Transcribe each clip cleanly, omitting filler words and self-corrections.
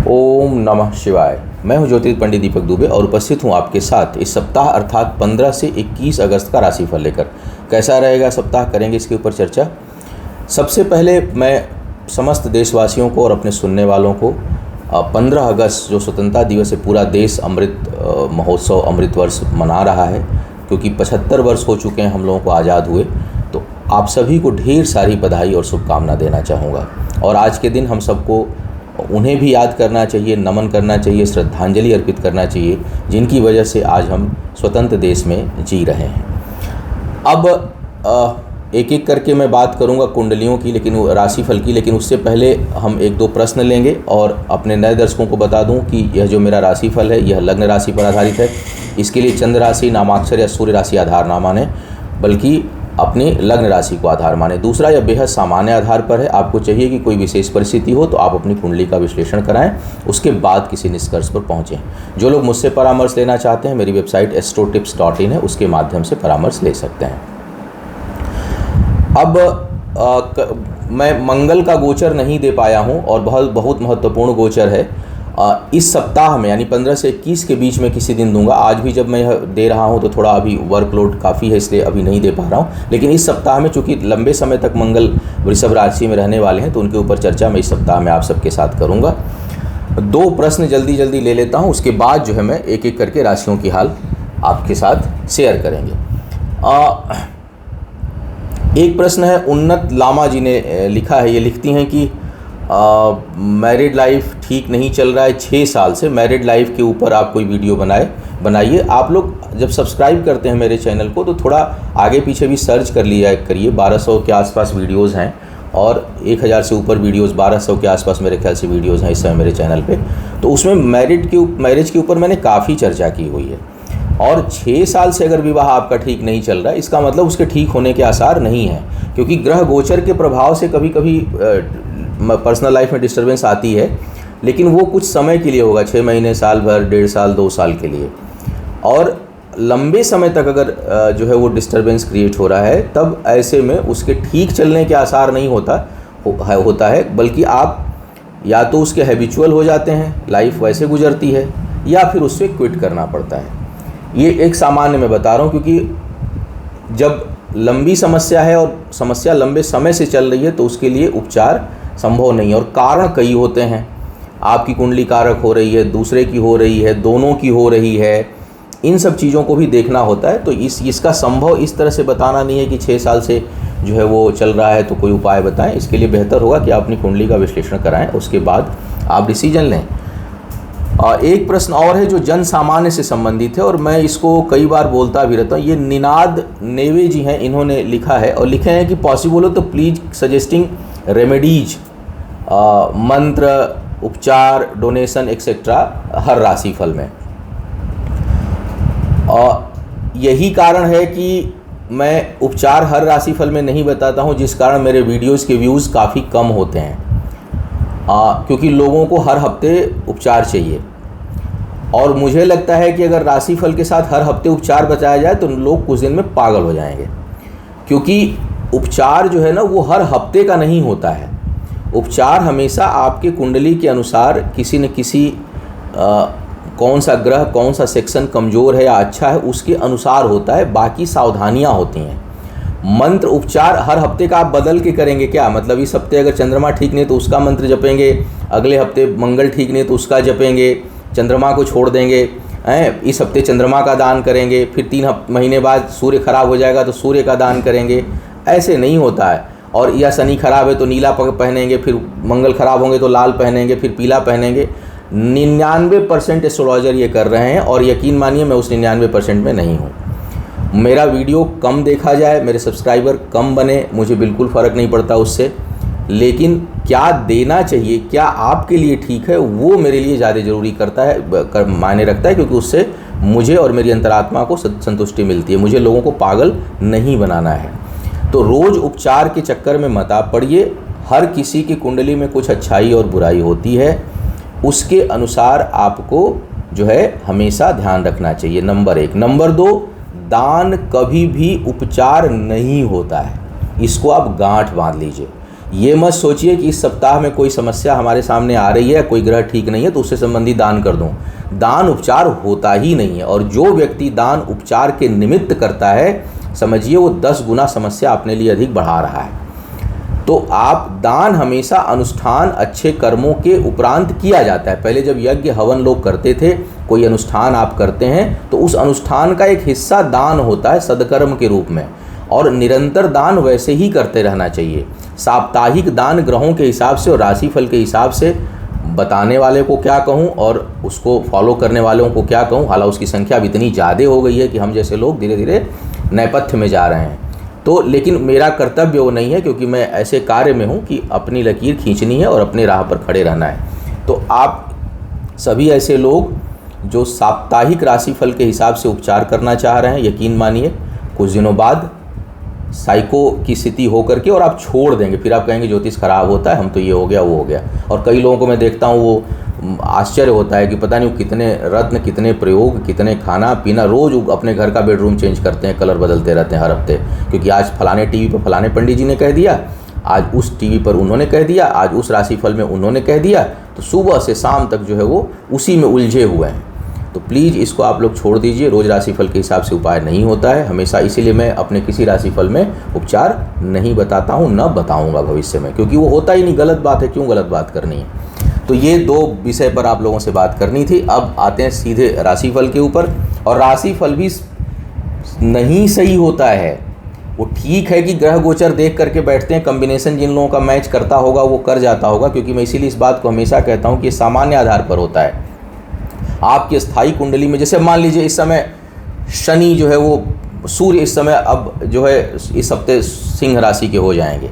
ओम नमः शिवाय। मैं हूं ज्योतिष पंडित दीपक दुबे और उपस्थित हूं आपके साथ इस सप्ताह अर्थात 15 से 21 अगस्त का राशिफल लेकर। कैसा रहेगा सप्ताह, करेंगे इसके ऊपर चर्चा। सबसे पहले मैं समस्त देशवासियों को और अपने सुनने वालों को 15 अगस्त जो स्वतंत्रता दिवस है, पूरा देश अमृत महोत्सव, अमृत वर्ष मना रहा है, क्योंकि 75 वर्ष हो चुके हैं हम लोगों को आज़ाद हुए। तो आप सभी को ढेर सारी बधाई और शुभकामना देना चाहूँगा। और आज के दिन हम सबको उन्हें भी याद करना चाहिए, नमन करना चाहिए, श्रद्धांजलि अर्पित करना चाहिए, जिनकी वजह से आज हम स्वतंत्र देश में जी रहे हैं। अब एक एक करके मैं बात करूंगा कुंडलियों की, लेकिन राशिफल की, लेकिन उससे पहले हम एक दो प्रश्न लेंगे। और अपने नए दर्शकों को बता दूं कि यह जो मेरा राशिफल है यह लग्न राशि पर आधारित है। इसके लिए चंद्र राशि, नामाक्षर या सूर्य राशि आधार ना माने, बल्कि अपनी लग्न राशि को आधार माने। दूसरा, यह बेहद सामान्य आधार पर है। आपको चाहिए कि कोई विशेष परिस्थिति हो तो आप अपनी कुंडली का विश्लेषण कराएं, उसके बाद किसी निष्कर्ष पर पहुंचें। जो लोग मुझसे परामर्श लेना चाहते हैं, मेरी वेबसाइट astrotips.in है, उसके माध्यम से परामर्श ले सकते हैं। अब मैं मंगल का गोचर नहीं दे पाया हूं और बहुत महत्वपूर्ण गोचर है। इस सप्ताह में यानी 15 से 21 के बीच में किसी दिन दूंगा। आज भी जब मैं यह दे रहा हूं तो थोड़ा अभी वर्कलोड काफ़ी है, इसलिए अभी नहीं दे पा रहा हूं। लेकिन इस सप्ताह में चूंकि लंबे समय तक मंगल वृषभ राशि में रहने वाले हैं, तो उनके ऊपर चर्चा मैं इस सप्ताह में आप सबके साथ करूंगा। दो प्रश्न जल्दी जल्दी ले लेता हूँ, उसके बाद जो है मैं एक एक करके राशियों की हाल आपके साथ शेयर करेंगे। एक प्रश्न है, उन्नत लामा जी ने लिखा है। ये लिखती हैं कि मैरिड लाइफ ठीक नहीं चल रहा है 6 साल से। मैरिड लाइफ के ऊपर आप कोई वीडियो बनाइए। आप लोग जब सब्सक्राइब करते हैं मेरे चैनल को तो थोड़ा आगे पीछे भी सर्च कर लिया करिए। 1200 के आसपास वीडियोज़ हैं और 1000 से ऊपर वीडियोज़, 1200 के आसपास मेरे ख्याल से वीडियोज़ हैं इस समय मेरे चैनल पे। तो उसमें मैरिज के ऊपर मैंने काफ़ी चर्चा की हुई है। और 6 साल से अगर विवाह आपका ठीक नहीं चल रहा है, इसका मतलब उसके ठीक होने के आसार नहीं है, क्योंकि ग्रह गोचर के प्रभाव से कभी कभी पर्सनल लाइफ में डिस्टर्बेंस आती है, लेकिन वो कुछ समय के लिए होगा, 6 महीने, साल भर, 1.5 साल, 2 साल के लिए। और लंबे समय तक अगर जो है वो डिस्टर्बेंस क्रिएट हो रहा है, तब ऐसे में उसके ठीक चलने के आसार नहीं होता है, बल्कि आप या तो उसके हैबिचुअल हो जाते हैं, लाइफ वैसे गुजरती है, या फिर उससे क्विट करना पड़ता है। ये एक सामान्य मैं बता रहा हूँ, क्योंकि जब लंबी समस्या है और समस्या लंबे समय से चल रही है तो उसके लिए उपचार संभव नहीं है। और कारण कई होते हैं, आपकी कुंडली कारक हो रही है, दूसरे की हो रही है, दोनों की हो रही है, इन सब चीज़ों को भी देखना होता है। तो इसका संभव इस तरह से बताना नहीं है कि 6 साल से जो है वो चल रहा है तो कोई उपाय बताएं। इसके लिए बेहतर होगा कि आप अपनी कुंडली का विश्लेषण कराएं, उसके बाद आप डिसीजन लें। एक प्रश्न और है जो जन सामान्य से संबंधित है और मैं इसको कई बार बोलता भी रहता हूँ। ये निनाद नेवे जी हैं, इन्होंने लिखा है और लिखे हैं कि पॉसिबल हो तो प्लीज सजेस्टिंग रेमेडीज, मंत्र, उपचार, डोनेशन एक्सेट्रा हर राशिफल में। यही कारण है कि मैं उपचार हर राशिफल में नहीं बताता हूँ, जिस कारण मेरे वीडियोज़ के व्यूज़ काफ़ी कम होते हैं, क्योंकि लोगों को हर हफ्ते उपचार चाहिए। और मुझे लगता है कि अगर राशिफल के साथ हर हफ्ते उपचार बताया जाए तो लोग कुछ दिन में पागल हो जाएंगे, क्योंकि उपचार जो है ना वो हर हफ्ते का नहीं होता है। उपचार हमेशा आपके कुंडली के अनुसार किसी न किसी कौन सा ग्रह, कौन सा सेक्शन कमज़ोर है या अच्छा है, उसके अनुसार होता है। बाकी सावधानियाँ होती हैं। मंत्र उपचार हर हफ्ते का आप बदल के करेंगे क्या? मतलब इस हफ्ते अगर चंद्रमा ठीक नहीं तो उसका मंत्र जपेंगे, अगले हफ्ते मंगल ठीक नहीं तो उसका जपेंगे, चंद्रमा को छोड़ देंगे, इस हफ्ते चंद्रमा का दान करेंगे, फिर 3 महीने बाद सूर्य खराब हो जाएगा तो सूर्य का दान करेंगे। ऐसे नहीं होता है। और या शनि खराब है तो नीला पहनेंगे, फिर मंगल खराब होंगे तो लाल पहनेंगे, फिर पीला पहनेंगे। 99% एस्ट्रोलॉजर ये कर रहे हैं और यकीन मानिए मैं उस 99% में नहीं हूँ। मेरा वीडियो कम देखा जाए, मेरे सब्सक्राइबर कम बने, मुझे बिल्कुल फ़र्क नहीं पड़ता उससे, लेकिन क्या देना चाहिए, क्या आपके लिए ठीक है, वो मेरे लिए ज़्यादा ज़रूरी मायने रखता है, क्योंकि उससे मुझे और मेरी अंतरात्मा को संतुष्टि मिलती है। मुझे लोगों को पागल नहीं बनाना है। तो रोज़ उपचार के चक्कर में मत आप पड़िए। हर किसी की कुंडली में कुछ अच्छाई और बुराई होती है, उसके अनुसार आपको जो है हमेशा ध्यान रखना चाहिए, नंबर 1। नंबर 2, दान कभी भी उपचार नहीं होता है, इसको आप गांठ बांध लीजिए। ये मत सोचिए कि इस सप्ताह में कोई समस्या हमारे सामने आ रही है, कोई ग्रह ठीक नहीं है तो उससे संबंधी दान कर दूं। दान उपचार होता ही नहीं है, और जो व्यक्ति दान उपचार के निमित्त करता है, समझिए वो 10 गुना समस्या अपने लिए अधिक बढ़ा रहा है। तो आप दान हमेशा अनुष्ठान अच्छे कर्मों के उपरांत किया जाता है। पहले जब यज्ञ हवन लोग करते थे, कोई अनुष्ठान आप करते हैं तो उस अनुष्ठान का एक हिस्सा दान होता है सदकर्म के रूप में, और निरंतर दान वैसे ही करते रहना चाहिए। साप्ताहिक दान ग्रहों के हिसाब से और राशिफल के हिसाब से बताने वाले को क्या कहूँ और उसको फॉलो करने वालों को क्या कहूँ। हालांकि उसकी संख्या अब इतनी ज़्यादा हो गई है कि हम जैसे लोग धीरे धीरे नैपथ्य में जा रहे हैं। तो लेकिन मेरा कर्तव्य वो नहीं है, क्योंकि मैं ऐसे कार्य में हूँ कि अपनी लकीर खींचनी है और अपने राह पर खड़े रहना है। तो आप सभी ऐसे लोग जो साप्ताहिक राशिफल के हिसाब से उपचार करना चाह रहे हैं, यकीन मानिए कुछ दिनों बाद साइको की स्थिति हो करके और आप छोड़ देंगे। फिर आप कहेंगे ज्योतिष खराब होता है, हम तो ये हो गया वो हो गया। और कई लोगों को मैं देखता हूँ वो आश्चर्य होता है कि पता नहीं वो कितने रत्न, कितने प्रयोग, कितने खाना पीना, रोज़ अपने घर का बेडरूम चेंज करते हैं, कलर बदलते रहते हैं हर हफ्ते, क्योंकि आज फलाने टीवी पर फलाने पंडित जी ने कह दिया, आज उस टीवी पर उन्होंने कह दिया, आज उस राशिफल में उन्होंने कह दिया। तो सुबह से शाम तक जो है वो उसी में उलझे हुए हैं। तो प्लीज़ इसको आप लोग छोड़ दीजिए। रोज़ राशिफल के हिसाब से उपाय नहीं होता है हमेशा, इसीलिए मैं अपने किसी राशिफल में उपचार नहीं बताता हूँ, न बताऊँगा भविष्य में, क्योंकि वो होता ही नहीं। गलत बात है, क्यों गलत बात करनी है। तो ये 2 विषय पर आप लोगों से बात करनी थी। अब आते हैं सीधे राशिफल के ऊपर। और राशिफल भी नहीं सही होता है। वो ठीक है कि ग्रह गोचर देख करके बैठते हैं, कॉम्बिनेशन जिन लोगों का मैच करता होगा वो कर जाता होगा, क्योंकि मैं इसीलिए इस बात को हमेशा कहता हूँ कि ये सामान्य आधार पर होता है। आपकी स्थायी कुंडली में जैसे मान लीजिए इस समय शनि जो है वो, सूर्य इस समय अब जो है इस हफ्ते सिंह राशि के हो जाएंगे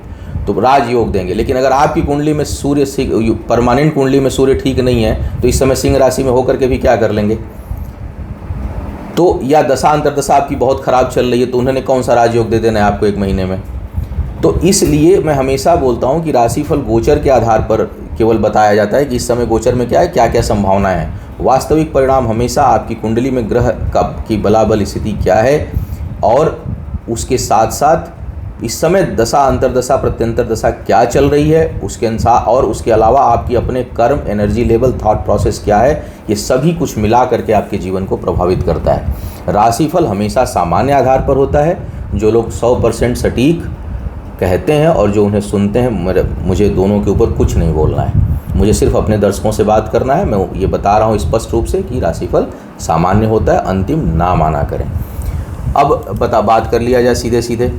तो राजयोग देंगे। लेकिन अगर आपकी कुंडली में सूर्य परमानेंट कुंडली में सूर्य ठीक नहीं है तो इस समय सिंह राशि में होकर के भी क्या कर लेंगे। तो या दशा अंतर्दशा आपकी बहुत ख़राब चल रही है तो उन्होंने कौन सा राजयोग दे देना है आपको 1 महीने में। तो इसलिए मैं हमेशा बोलता हूँ कि राशिफल गोचर के आधार पर केवल बताया जाता है कि इस समय गोचर में क्या है, क्या क्या संभावनाएं हैं। वास्तविक परिणाम हमेशा आपकी कुंडली में ग्रह की बलाबल स्थिति क्या है, और उसके साथ साथ इस समय दशा अंतर्दशा प्रत्यंतर दशा क्या चल रही है उसके अनुसार, और उसके अलावा आपकी अपने कर्म, एनर्जी लेवल, थॉट प्रोसेस क्या है, ये सभी कुछ मिला करके आपके जीवन को प्रभावित करता है। राशिफल हमेशा सामान्य आधार पर होता है। जो लोग 100% सटीक कहते हैं और जो उन्हें सुनते हैं, मुझे दोनों के ऊपर कुछ नहीं बोलना है, मुझे सिर्फ अपने दर्शकों से बात करना है। मैं ये बता रहा हूँ स्पष्ट रूप से कि राशिफल सामान्य होता है, अंतिम ना माना करें। अब बात कर लिया जाए सीधे सीधे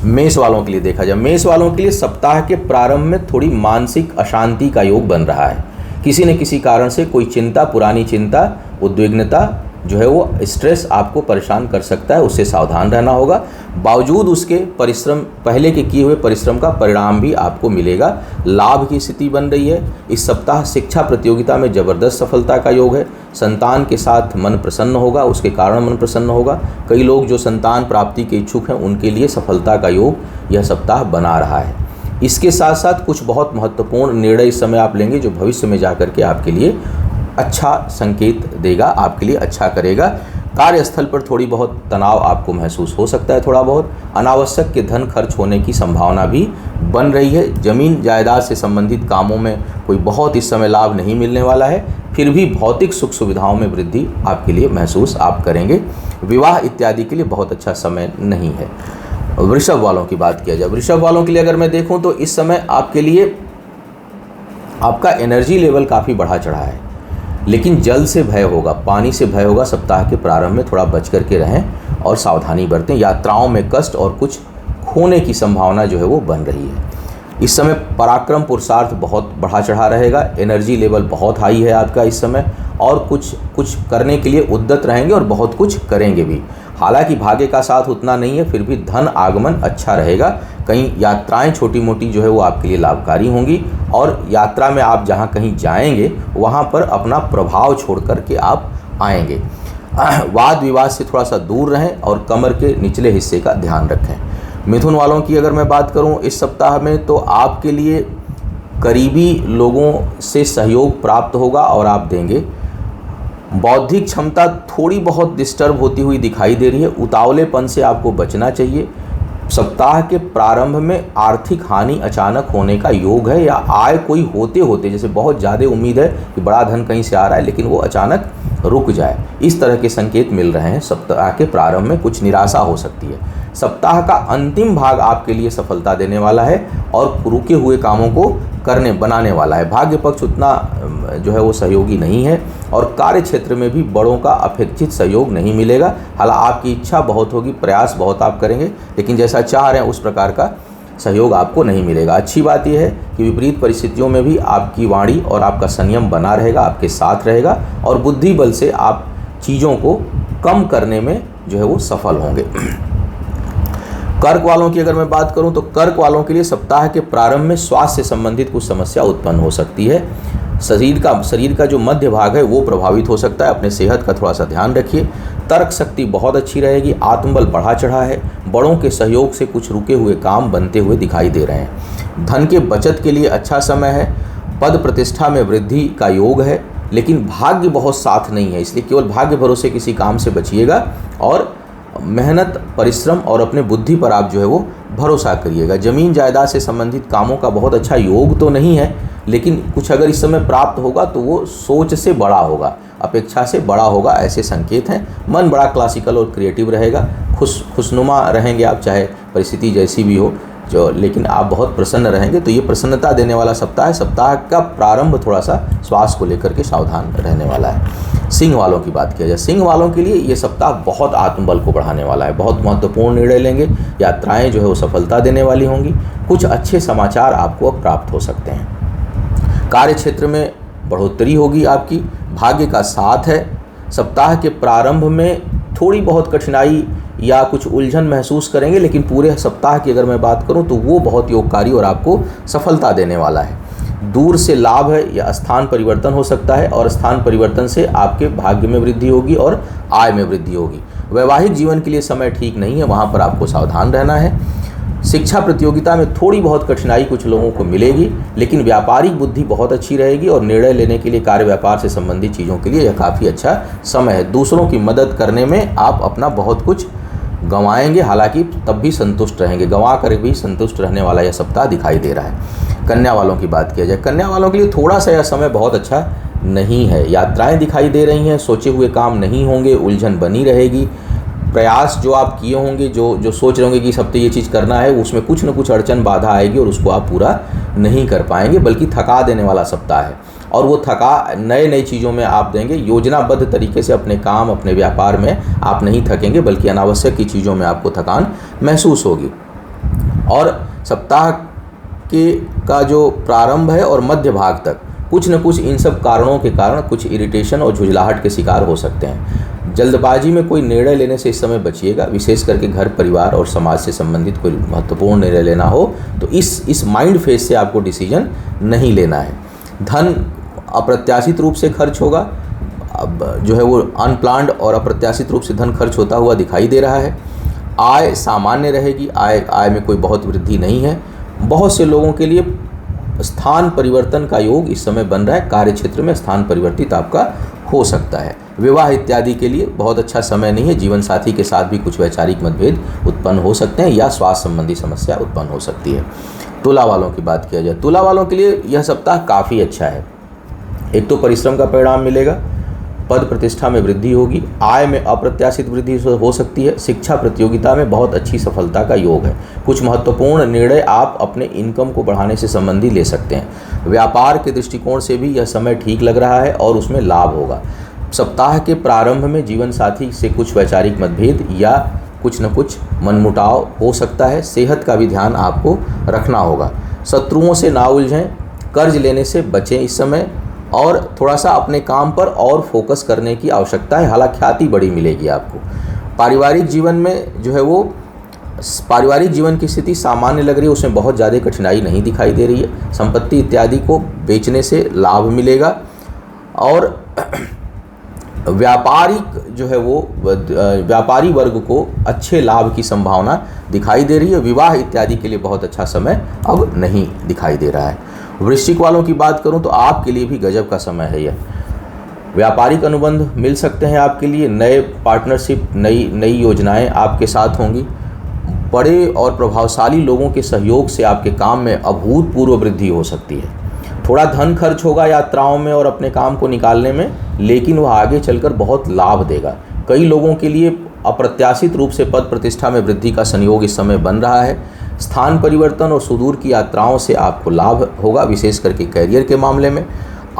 मेष वालों के लिए। देखा जाए मेष वालों के लिए सप्ताह के प्रारंभ में थोड़ी मानसिक अशांति का योग बन रहा है। किसी न किसी कारण से कोई चिंता, पुरानी चिंता, उद्विग्नता जो है वो स्ट्रेस आपको परेशान कर सकता है, उससे सावधान रहना होगा। बावजूद उसके परिश्रम, पहले के किए हुए परिश्रम का परिणाम भी आपको मिलेगा। लाभ की स्थिति बन रही है। इस सप्ताह शिक्षा प्रतियोगिता में ज़बरदस्त सफलता का योग है। संतान के साथ मन प्रसन्न होगा, उसके कारण मन प्रसन्न होगा। कई लोग जो संतान प्राप्ति के इच्छुक हैं उनके लिए सफलता का योग यह सप्ताह बना रहा है। इसके साथ साथ कुछ बहुत महत्वपूर्ण निर्णय इस समय आप लेंगे जो भविष्य में जा करके आपके लिए अच्छा संकेत देगा, आपके लिए अच्छा करेगा। कार्यस्थल पर थोड़ी बहुत तनाव आपको महसूस हो सकता है, थोड़ा बहुत अनावश्यक के धन खर्च होने की संभावना भी बन रही है। जमीन जायदाद से संबंधित कामों में कोई बहुत इस समय लाभ नहीं मिलने वाला है, फिर भी भौतिक सुख सुविधाओं में वृद्धि आपके लिए महसूस आप करेंगे। विवाह इत्यादि के लिए बहुत अच्छा समय नहीं है। वृषभ वालों की बात किया जाए, वृषभ वालों के लिए अगर मैं देखूं तो इस समय आपके लिए आपका एनर्जी लेवल काफ़ी बढ़ा चढ़ा है, लेकिन जल से भय होगा, पानी से भय होगा। सप्ताह के प्रारंभ में थोड़ा बच करके रहें और सावधानी बरतें। यात्राओं में कष्ट और कुछ खोने की संभावना जो है वो बन रही है। इस समय पराक्रम पुरुषार्थ बहुत बढ़ा चढ़ा रहेगा। एनर्जी लेवल बहुत हाई है आपका इस समय, और कुछ करने के लिए उद्यत रहेंगे और बहुत कुछ करेंगे भी। हालांकि भाग्य का साथ उतना नहीं है, फिर भी धन आगमन अच्छा रहेगा। कहीं यात्राएं छोटी मोटी जो है वो आपके लिए लाभकारी होंगी, और यात्रा में आप जहां कहीं जाएंगे वहां पर अपना प्रभाव छोड़ करके आप आएंगे। वाद विवाद से थोड़ा सा दूर रहें और कमर के निचले हिस्से का ध्यान रखें। मिथुन वालों की अगर मैं बात करूं इस सप्ताह में, तो आपके लिए करीबी लोगों से सहयोग प्राप्त होगा और आप देंगे। बौद्धिक क्षमता थोड़ी बहुत डिस्टर्ब होती हुई दिखाई दे रही है। उतावलेपन से आपको बचना चाहिए। सप्ताह के प्रारंभ में आर्थिक हानि अचानक होने का योग है, या आय कोई होते होते, जैसे बहुत ज़्यादा उम्मीद है कि बड़ा धन कहीं से आ रहा है लेकिन वो अचानक रुक जाए, इस तरह के संकेत मिल रहे हैं। सप्ताह के प्रारंभ में कुछ निराशा हो सकती है। सप्ताह का अंतिम भाग आपके लिए सफलता देने वाला है और रुके हुए कामों को बनाने वाला है। भाग्य पक्ष उतना जो है वो सहयोगी नहीं है और कार्य क्षेत्र में भी बड़ों का अपेक्षित सहयोग नहीं मिलेगा। हालांकि आपकी इच्छा बहुत होगी, प्रयास बहुत आप करेंगे, लेकिन जैसा चाह रहे हैं उस प्रकार का सहयोग आपको नहीं मिलेगा। अच्छी बात यह है कि विपरीत परिस्थितियों में भी आपकी वाणी और आपका संयम बना रहेगा, आपके साथ रहेगा और बुद्धि बल से आप चीज़ों को कम करने में जो है वो सफल होंगे। कर्क वालों की अगर मैं बात करूं तो कर्क वालों के लिए सप्ताह के प्रारंभ में स्वास्थ्य से संबंधित कुछ समस्या उत्पन्न हो सकती है। शरीर का जो मध्य भाग है वो प्रभावित हो सकता है। अपने सेहत का थोड़ा सा ध्यान रखिए। तर्क शक्ति बहुत अच्छी रहेगी। आत्मबल बढ़ा चढ़ा है। बड़ों के सहयोग से कुछ रुके हुए काम बनते हुए दिखाई दे रहे हैं। धन के बचत के लिए अच्छा समय है। पद प्रतिष्ठा में वृद्धि का योग है, लेकिन भाग्य बहुत साथ नहीं है, इसलिए केवल भाग्य भरोसे किसी काम से बचिएगा और मेहनत, परिश्रम और अपने बुद्धि पर आप जो है वो भरोसा करिएगा। ज़मीन जायदाद से संबंधित कामों का बहुत अच्छा योग तो नहीं है, लेकिन कुछ अगर इस समय प्राप्त होगा तो वो सोच से बड़ा होगा, अपेक्षा से बड़ा होगा, ऐसे संकेत हैं। मन बड़ा क्लासिकल और क्रिएटिव रहेगा। खुशनुमा रहेंगे आप, चाहे परिस्थिति जैसी भी हो, लेकिन आप बहुत प्रसन्न रहेंगे। तो ये प्रसन्नता देने वाला सप्ताह है। सप्ताह का प्रारंभ थोड़ा सा स्वास्थ्य को लेकर के सावधान रहने वाला है। सिंह वालों की बात किया जाए, सिंह वालों के लिए ये सप्ताह बहुत आत्मबल को बढ़ाने वाला है। बहुत महत्वपूर्ण निर्णय लेंगे। यात्राएं जो है वो सफलता देने वाली होंगी। कुछ अच्छे समाचार आपको अब प्राप्त हो सकते हैं। कार्य क्षेत्र में बढ़ोतरी होगी आपकी। भाग्य का साथ है। सप्ताह के प्रारंभ में थोड़ी बहुत कठिनाई या कुछ उलझन महसूस करेंगे, लेकिन पूरे सप्ताह की अगर मैं बात करूं तो वो बहुत योगकारी और आपको सफलता देने वाला है। दूर से लाभ है या स्थान परिवर्तन हो सकता है और स्थान परिवर्तन से आपके भाग्य में वृद्धि होगी और आय में वृद्धि होगी। वैवाहिक जीवन के लिए समय ठीक नहीं है, वहाँ पर आपको सावधान रहना है। शिक्षा प्रतियोगिता में थोड़ी बहुत कठिनाई कुछ लोगों को मिलेगी, लेकिन व्यापारिक बुद्धि बहुत अच्छी रहेगी और निर्णय लेने के लिए, कार्य व्यापार से संबंधित चीज़ों के लिए यह काफ़ी अच्छा समय है। दूसरों की मदद करने में आप अपना बहुत कुछ गंवाएंगे, हालांकि तब भी संतुष्ट रहेंगे। गंवा कर भी संतुष्ट रहने वाला यह सप्ताह दिखाई दे रहा है। कन्या वालों की बात किया जाए, कन्या वालों के लिए थोड़ा सा यह समय बहुत अच्छा नहीं है। यात्राएं दिखाई दे रही हैं, सोचे हुए काम नहीं होंगे, उलझन बनी रहेगी। प्रयास जो आप किए होंगे, जो सोच रहे होंगे कि इस हफ्ते ये चीज़ करना है, उसमें कुछ न कुछ अड़चन बाधा आएगी और उसको आप पूरा नहीं कर पाएंगे, बल्कि थका देने वाला सप्ताह है। और वो थका नई चीज़ों में आप देंगे। योजनाबद्ध तरीके से अपने काम, अपने व्यापार में आप नहीं थकेंगे, बल्कि अनावश्यक की चीज़ों में आपको थकान महसूस होगी। और सप्ताह का जो प्रारंभ है और मध्य भाग तक कुछ न कुछ इन सब कारणों के कारण कुछ इरिटेशन और झुंझलाहट के शिकार हो सकते हैं। जल्दबाजी में कोई निर्णय लेने से इस समय बचिएगा, विशेष करके घर, परिवार और समाज से संबंधित कोई महत्वपूर्ण निर्णय लेना हो तो इस माइंड फेज से आपको डिसीजन नहीं लेना है। धन अप्रत्याशित रूप से खर्च होगा। अब जो है वो अनप्लान्ड और अप्रत्याशित रूप से धन खर्च होता हुआ दिखाई दे रहा है। आय सामान्य रहेगी। आय में कोई बहुत वृद्धि नहीं है। बहुत से लोगों के लिए स्थान परिवर्तन का योग इस समय बन रहा है। कार्य क्षेत्र में स्थान परिवर्तित आपका हो सकता है। विवाह इत्यादि के लिए बहुत अच्छा समय नहीं है। जीवन साथी के साथ भी कुछ वैचारिक मतभेद उत्पन्न हो सकते हैं या स्वास्थ्य संबंधी समस्या उत्पन्न हो सकती है। तुला वालों की बात किया जाए, तुला वालों के लिए यह सप्ताह काफ़ी अच्छा है। एक तो परिश्रम का परिणाम मिलेगा, पद प्रतिष्ठा में वृद्धि होगी, आय में अप्रत्याशित वृद्धि हो सकती है। शिक्षा प्रतियोगिता में बहुत अच्छी सफलता का योग है। कुछ महत्वपूर्ण निर्णय आप अपने इनकम को बढ़ाने से संबंधी ले सकते हैं। व्यापार के दृष्टिकोण से भी यह समय ठीक लग रहा है और उसमें लाभ होगा। सप्ताह के प्रारंभ में जीवन साथी से कुछ वैचारिक मतभेद या कुछ न कुछ मनमुटाव हो सकता है। सेहत का भी ध्यान आपको रखना होगा। शत्रुओं से ना उलझें, कर्ज लेने से बचें इस समय, और थोड़ा सा अपने काम पर और फोकस करने की आवश्यकता है। हालांकि ख्याति बड़ी मिलेगी आपको। पारिवारिक जीवन में जो है वो पारिवारिक जीवन की स्थिति सामान्य लग रही है, उसमें बहुत ज़्यादा कठिनाई नहीं दिखाई दे रही है। संपत्ति इत्यादि को बेचने से लाभ मिलेगा और व्यापारिक जो है वो व्यापारी वर्ग को अच्छे लाभ की संभावना दिखाई दे रही है। विवाह इत्यादि के लिए बहुत अच्छा समय अब नहीं दिखाई दे रहा है। वृश्चिक वालों की बात करूं तो आपके लिए भी गजब का समय है यह। व्यापारिक अनुबंध मिल सकते हैं आपके लिए। नए पार्टनरशिप, नई योजनाएं आपके साथ होंगी। बड़े और प्रभावशाली लोगों के सहयोग से आपके काम में अभूतपूर्व वृद्धि हो सकती है। थोड़ा धन खर्च होगा यात्राओं में और अपने काम को निकालने में, लेकिन वह आगे चलकर बहुत लाभ देगा। कई लोगों के लिए अप्रत्याशित रूप से पद प्रतिष्ठा में वृद्धि का संयोग इस समय बन रहा है। स्थान परिवर्तन और सुदूर की यात्राओं से आपको लाभ होगा, विशेष करके कैरियर के मामले में।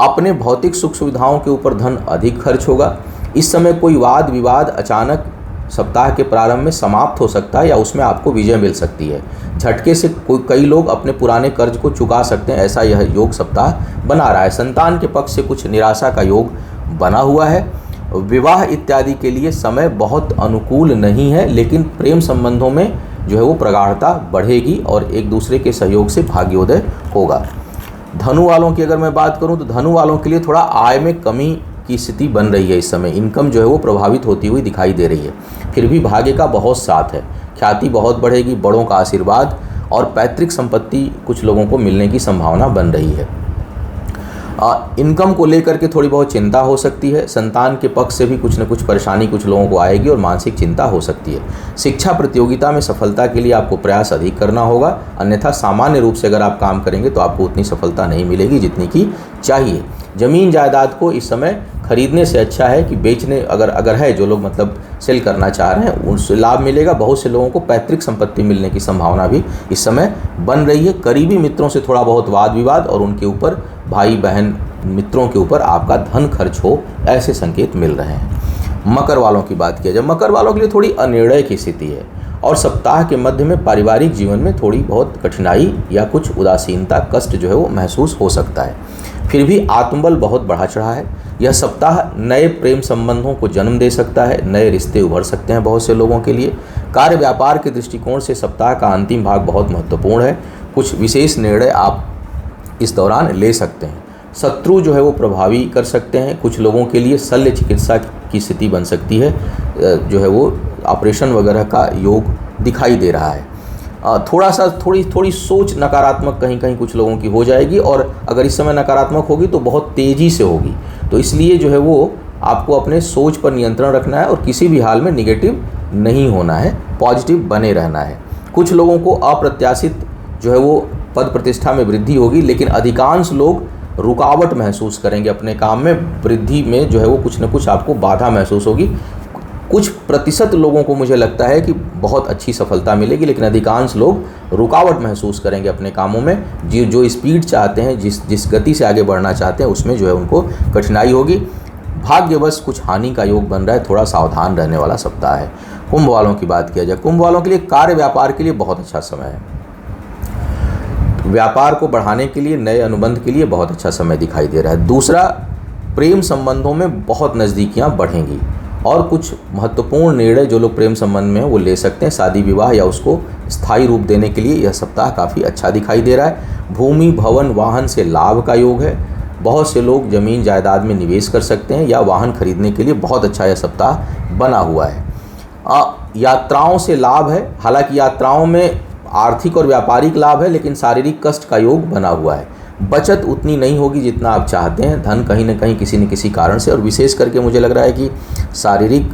अपने भौतिक सुख सुविधाओं के ऊपर धन अधिक खर्च होगा। इस समय कोई वाद विवाद अचानक सप्ताह के प्रारंभ में समाप्त हो सकता है या उसमें आपको विजय मिल सकती है। झटके से कई लोग अपने पुराने कर्ज को चुका सकते हैं, ऐसा यह योग सप्ताह बना रहा है। संतान के पक्ष से कुछ निराशा का योग बना हुआ है। विवाह इत्यादि के लिए समय बहुत अनुकूल नहीं है, लेकिन प्रेम संबंधों में जो है वो प्रगाढ़ता बढ़ेगी और एक दूसरे के सहयोग से भाग्योदय होगा। धनु वालों की अगर मैं बात करूं तो धनु वालों के लिए थोड़ा आय में कमी की स्थिति बन रही है। इस समय इनकम जो है वो प्रभावित होती हुई दिखाई दे रही है। फिर भी भाग्य का बहुत साथ है, ख्याति बहुत बढ़ेगी, बड़ों का आशीर्वाद और पैतृक संपत्ति कुछ लोगों को मिलने की संभावना बन रही है। इनकम को लेकर के थोड़ी बहुत चिंता हो सकती है। संतान के पक्ष से भी कुछ न कुछ परेशानी कुछ लोगों को आएगी और मानसिक चिंता हो सकती है। शिक्षा प्रतियोगिता में सफलता के लिए आपको प्रयास अधिक करना होगा, अन्यथा सामान्य रूप से अगर आप काम करेंगे तो आपको उतनी सफलता नहीं मिलेगी जितनी की चाहिए। जमीन जायदाद को इस समय खरीदने से अच्छा है कि बेचने, अगर है जो लोग मतलब सेल करना चाह रहे हैं उनसे लाभ मिलेगा। बहुत से लोगों को पैतृक संपत्ति मिलने की संभावना भी इस समय बन रही है। करीबी मित्रों से थोड़ा बहुत वाद विवाद और उनके ऊपर भाई बहन मित्रों के ऊपर आपका धन खर्च हो, ऐसे संकेत मिल रहे हैं। मकर वालों की बात किया जाए, मकर वालों के लिए थोड़ी अनिर्णय की स्थिति है और सप्ताह के मध्य में पारिवारिक जीवन में थोड़ी बहुत कठिनाई या कुछ उदासीनता कष्ट जो है वो महसूस हो सकता है। फिर भी आत्मबल बहुत बढ़ा चढ़ा है। यह सप्ताह नए प्रेम संबंधों को जन्म दे सकता है, नए रिश्ते उभर सकते हैं बहुत से लोगों के लिए। कार्य व्यापार के दृष्टिकोण से सप्ताह का अंतिम भाग बहुत महत्वपूर्ण है। कुछ विशेष निर्णय आप इस दौरान ले सकते हैं। शत्रु जो है वो प्रभावी कर सकते हैं। कुछ लोगों के लिए शल्य चिकित्सा की स्थिति बन सकती है, जो है वो ऑपरेशन वगैरह का योग दिखाई दे रहा है। थोड़ी सोच नकारात्मक कहीं कहीं कुछ लोगों की हो जाएगी और अगर इस समय नकारात्मक होगी तो बहुत तेज़ी से होगी। तो इसलिए जो है वो आपको अपने सोच पर नियंत्रण रखना है और किसी भी हाल में निगेटिव नहीं होना है, पॉजिटिव बने रहना है। कुछ लोगों को अप्रत्याशित जो है वो पद प्रतिष्ठा में वृद्धि होगी, लेकिन अधिकांश लोग रुकावट महसूस करेंगे अपने काम में। वृद्धि में जो है वो कुछ न कुछ आपको बाधा महसूस होगी। कुछ प्रतिशत लोगों को मुझे लगता है कि बहुत अच्छी सफलता मिलेगी, लेकिन अधिकांश लोग रुकावट महसूस करेंगे अपने कामों में। जो स्पीड चाहते हैं, जिस गति से आगे बढ़ना चाहते हैं, उसमें जो है उनको कठिनाई होगी। भाग्यवश कुछ हानि का योग बन रहा है, थोड़ा सावधान रहने वाला सप्ताह है। कुंभ वालों की बात किया जाए, कुंभ वालों के लिए कार्य व्यापार के लिए बहुत अच्छा समय है। व्यापार को बढ़ाने के लिए, नए अनुबंध के लिए बहुत अच्छा समय दिखाई दे रहा है। दूसरा, प्रेम संबंधों में बहुत नज़दीकियाँ बढ़ेंगी और कुछ महत्वपूर्ण निर्णय जो लोग प्रेम संबंध में हैं वो ले सकते हैं। शादी विवाह या उसको स्थायी रूप देने के लिए यह सप्ताह काफ़ी अच्छा दिखाई दे रहा है। भूमि भवन वाहन से लाभ का योग है। बहुत से लोग जमीन जायदाद में निवेश कर सकते हैं या वाहन खरीदने के लिए बहुत अच्छा यह सप्ताह बना हुआ है। यात्राओं से लाभ है। हालांकि यात्राओं में आर्थिक और व्यापारिक लाभ है, लेकिन शारीरिक कष्ट का योग बना हुआ है। बचत उतनी नहीं होगी जितना आप चाहते हैं। धन कहीं न कहीं किसी न किसी कारण से, और विशेष करके मुझे लग रहा है कि शारीरिक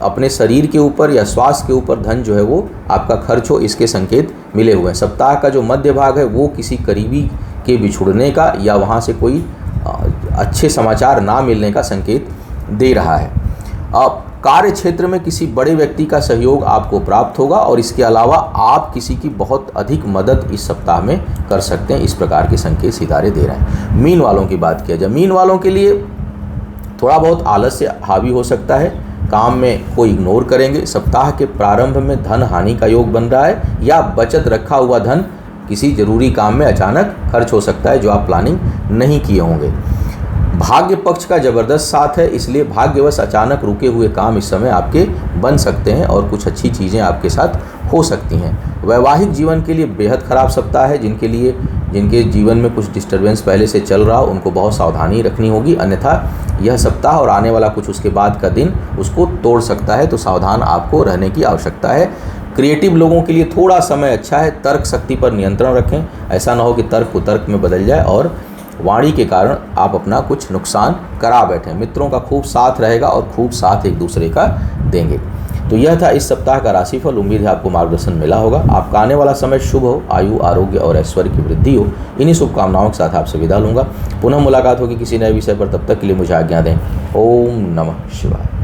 अपने शरीर के ऊपर या स्वास्थ्य के ऊपर धन जो है वो आपका खर्च हो, इसके संकेत मिले हुए हैं। सप्ताह का जो मध्य भाग है वो किसी करीबी के बिछुड़ने का या वहाँ से कोई अच्छे समाचार ना मिलने का संकेत दे रहा है। कार्य क्षेत्र में किसी बड़े व्यक्ति का सहयोग आपको प्राप्त होगा और इसके अलावा आप किसी की बहुत अधिक मदद इस सप्ताह में कर सकते हैं। इस प्रकार के संकेत सितारे दे रहे हैं। मीन वालों की बात किया जाए, मीन वालों के लिए थोड़ा बहुत आलस्य हावी हो सकता है। काम में कोई इग्नोर करेंगे। सप्ताह के प्रारंभ में धन हानि का योग बन रहा है या बचत रखा हुआ धन किसी जरूरी काम में अचानक खर्च हो सकता है जो आप प्लानिंग नहीं किए होंगे। भाग्य पक्ष का ज़बरदस्त साथ है, इसलिए भाग्यवश अचानक रुके हुए काम इस समय आपके बन सकते हैं और कुछ अच्छी चीज़ें आपके साथ हो सकती हैं। वैवाहिक जीवन के लिए बेहद ख़राब सप्ताह है। जिनके जीवन में कुछ डिस्टर्बेंस पहले से चल रहा हो उनको बहुत सावधानी रखनी होगी, अन्यथा यह सप्ताह और आने वाला कुछ उसके बाद का दिन उसको तोड़ सकता है। तो सावधान आपको रहने की आवश्यकता है। क्रिएटिव लोगों के लिए थोड़ा समय अच्छा है। तर्क शक्ति पर नियंत्रण रखें, ऐसा ना हो कि तर्क कुतर्क में बदल जाए और वाणी के कारण आप अपना कुछ नुकसान करा बैठें। मित्रों का खूब साथ रहेगा और खूब साथ एक दूसरे का देंगे। तो यह था इस सप्ताह का राशिफल। उम्मीद है आपको मार्गदर्शन मिला होगा। आपका आने वाला समय शुभ हो, आयु, आरोग्य और ऐश्वर्य की वृद्धि हो। इन्हीं शुभकामनाओं के साथ आपसे विदा लूँगा। पुनः मुलाकात होगी किसी नए विषय पर। तब तक के लिए मुझे आज्ञा दें। ओम नमः शिवाय।